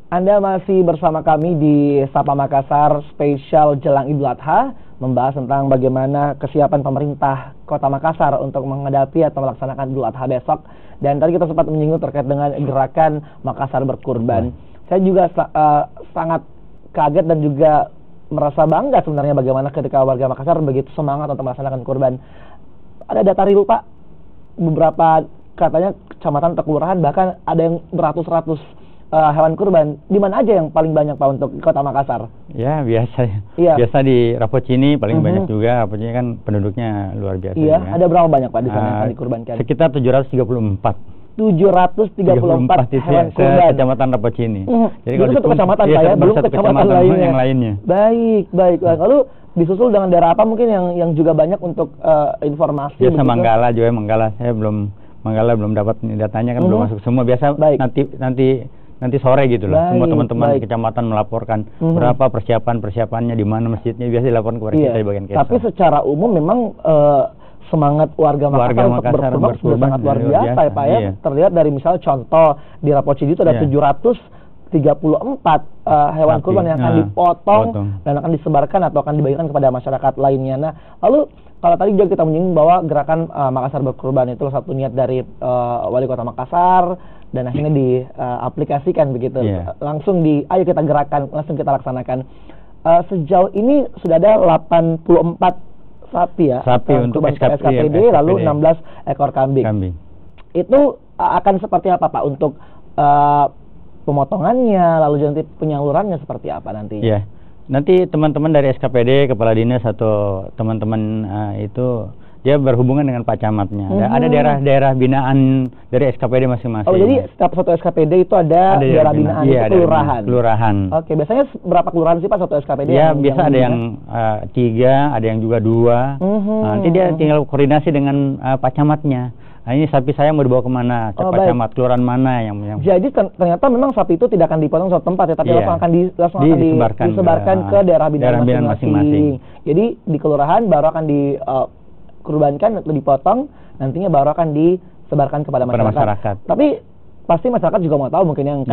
Anda masih bersama kami di Sapa Makassar spesial jelang Idul Adha, membahas tentang bagaimana kesiapan pemerintah Kota Makassar untuk menghadapi atau melaksanakan Idul Adha besok. Dan tadi kita sempat menyinggung terkait dengan gerakan Makassar berkurban. Saya juga sangat kaget dan juga merasa bangga sebenarnya bagaimana ketika warga Makassar begitu semangat untuk melaksanakan kurban. Ada data real, Pak, beberapa katanya kecamatan atau kelurahan bahkan ada yang beratus-ratus hewan kurban. Di mana aja yang paling banyak, Pak, untuk Kota Makassar? Ya, biasa. Iya. Biasa di Rapocini paling banyak juga. Rapocini kan penduduknya luar biasa. Iya, juga. Ada berapa banyak, Pak, di sana yang dikurbankan? Sekitar 734. 734 hewan kurban. Kecamatan Rapocini. Jadi kalau satu kecamatan, Pak, ya, belum kecamatan yang lainnya. Baik. Lalu disusul dengan daerah apa mungkin yang juga banyak untuk informasi? Biasa begitu? Manggala juga, Manggala saya belum dapat datanya kan, belum masuk semua. Biasa nanti sore gitu loh. Semua teman-teman di kecamatan melaporkan berapa persiapannya, di mana masjidnya, biasa dilaporkan kepada kita di bagian Kesa. Tapi secara umum memang semangat warga Makassar untuk berkurban sudah sangat luar biasa ya, Pak, ya. Iya. Terlihat dari misalnya contoh di Rapocini itu ada 734 hewan kurban yang akan dipotong dan akan disebarkan atau akan dibagikan kepada masyarakat lainnya. Nah, lalu kalau tadi juga kita menyinggung bahwa gerakan Makassar berkurban itu satu niat dari Wali Kota Makassar dan akhirnya diaplikasikan begitu. Langsung ayo kita gerakan, langsung kita laksanakan. Sejauh ini sudah ada 84 sapi untuk SKPD, lalu 16 ekor kambing. Itu akan seperti apa, Pak, untuk pemotongannya, lalu nanti penyalurannya seperti apa nanti? Ya, nanti teman-teman dari SKPD, kepala dinas atau teman-teman itu dia berhubungan dengan Pak Camatnya. Ada daerah-daerah binaan dari SKPD masing-masing. Oh, jadi setiap satu SKPD itu ada daerah binaan, itu kelurahan. Oke, biasanya berapa kelurahan sih, Pak, satu SKPD? Ya, biasa ada yang 3, ada yang juga 2. Nanti dia tinggal koordinasi dengan Pak Camatnya. Nah, ini sapi saya mau dibawa kemana? Pak Camat, kelurahan mana yang... Jadi ternyata memang sapi itu tidak akan dipotong satu tempat ya, tapi langsung akan disebarkan ke daerah binaan masing-masing. Jadi di kelurahan baru akan dikurbankan atau dipotong, nantinya baru akan disebarkan kepada masyarakat. Tapi pasti masyarakat juga mau tahu mungkin yang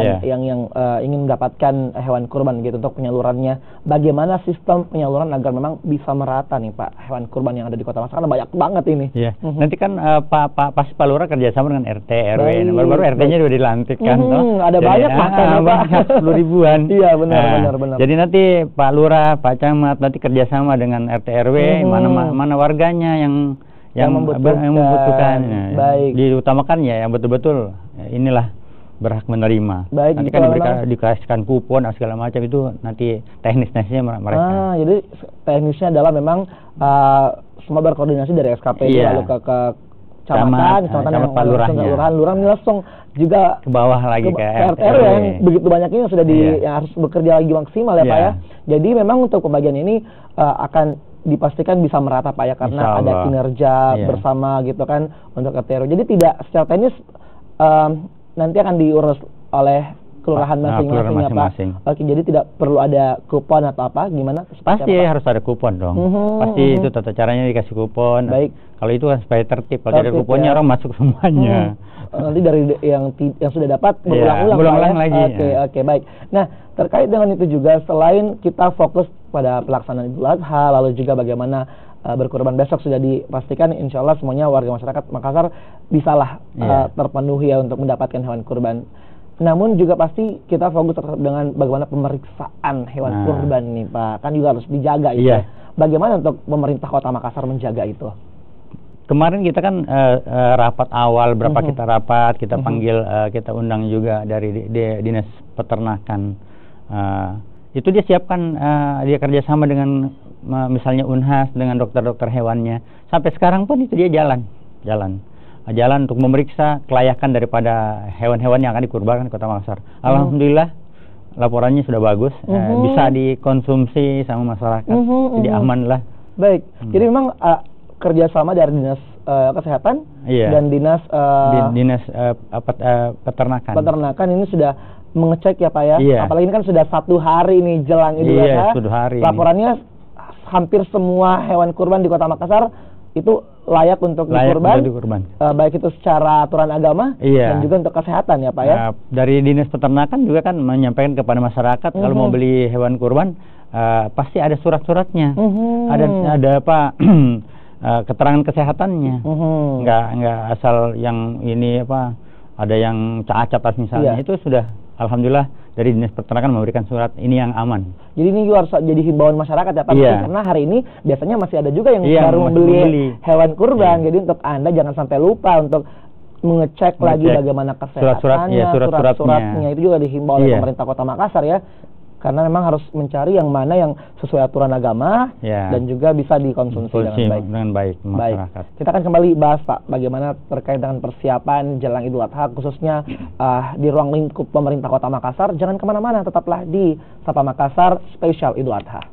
ingin mendapatkan hewan kurban gitu untuk penyalurannya. Bagaimana sistem penyaluran agar memang bisa merata nih, Pak, hewan kurban yang ada di Kota Makassar? Karena banyak banget ini. Iya. Nanti kan Pak Lurah kerjasama dengan RT RW. Baru-baru RT-nya juga dilantik kan. Ada banyak Pak. 10 ribuan. Iya, benar. Jadi nanti Pak Lurah, Pak Camat nanti kerjasama dengan RT RW, mana warganya yang membutuhkan. Baik. Diutamakan ya yang betul-betul inilah berhak menerima. Baik, nanti kan dikasihkan kupon segala macam, itu nanti teknisnya mereka. Jadi teknisnya adalah memang semua berkoordinasi dari SKPD lalu ke kecamatan yang Pak Lurahnya. Lurah langsung juga ke bawah lagi ke RT yang begitu banyak ini sudah yang harus bekerja lagi maksimal ya, Pak, ya. Jadi memang untuk pembagian ini akan dipastikan bisa merata, Pak, ya, karena ada kinerja bersama gitu kan untuk RT RW. Jadi tidak secara teknis nanti akan diurus oleh kelurahan masing-masing ya, Pak. Oke, jadi tidak perlu ada kupon atau apa, gimana? Pasti harus ada kupon dong. Pasti itu tata caranya dikasih kupon. Baik. Kalau itu kan supaya tertib. Kalau ada kuponnya orang masuk semuanya. Nanti dari yang sudah dapat berulang-ulang lagi. Oke, baik. Nah, terkait dengan itu juga, selain kita fokus pada pelaksanaan Idul Adha, lalu juga bagaimana berkurban besok sudah dipastikan, insya Allah semuanya warga masyarakat Makassar bisalah terpenuhi ya untuk mendapatkan hewan kurban. Namun juga pasti kita fokus terkait dengan bagaimana pemeriksaan hewan kurban nih, Pak. Kan juga harus dijaga itu. Bagaimana untuk pemerintah Kota Makassar menjaga itu? Kemarin kita kan rapat awal, kita rapat, kita panggil, kita undang juga dari Dinas Peternakan. Itu dia siapkan, dia kerjasama dengan misalnya Unhas dengan dokter-dokter hewannya. Sampai sekarang pun itu dia jalan untuk memeriksa kelayakan daripada hewan-hewan yang akan dikurbankan di Kota Makassar. Alhamdulillah laporannya sudah bagus, bisa dikonsumsi sama masyarakat, jadi aman lah. Baik, jadi memang kerjasama dari Dinas Kesehatan dan Dinas Peternakan ini sudah mengecek ya, Pak, ya. Apalagi ini kan sudah 1 hari nih jelang Idul Adha. Laporannya hampir semua hewan kurban di Kota Makassar itu layak untuk dikurban, baik itu secara aturan agama dan juga untuk kesehatan ya Pak ya. Dari Dinas Peternakan juga kan menyampaikan kepada masyarakat kalau mau beli hewan kurban pasti ada surat-suratnya, ada apa keterangan kesehatannya, nggak asal yang ini apa ada yang cacat misalnya, itu sudah alhamdulillah dari Dinas Peternakan memberikan surat ini yang aman. Jadi ini juga harus jadi himbauan masyarakat ya Pak, karena hari ini biasanya masih ada juga yang baru membeli hewan kurban. Jadi untuk Anda jangan sampai lupa untuk mengecek lagi bagaimana kesehatannya, surat-suratnya itu juga dihimbau oleh pemerintah Kota Makassar ya. Karena memang harus mencari yang mana yang sesuai aturan agama dan juga bisa dikonsumsi dengan baik masyarakat. Kita akan kembali bahas Pak bagaimana terkait dengan persiapan jelang Idul Adha khususnya di ruang lingkup pemerintah Kota Makassar. Jangan kemana-mana, tetaplah di Sapa Makassar Spesial Idul Adha.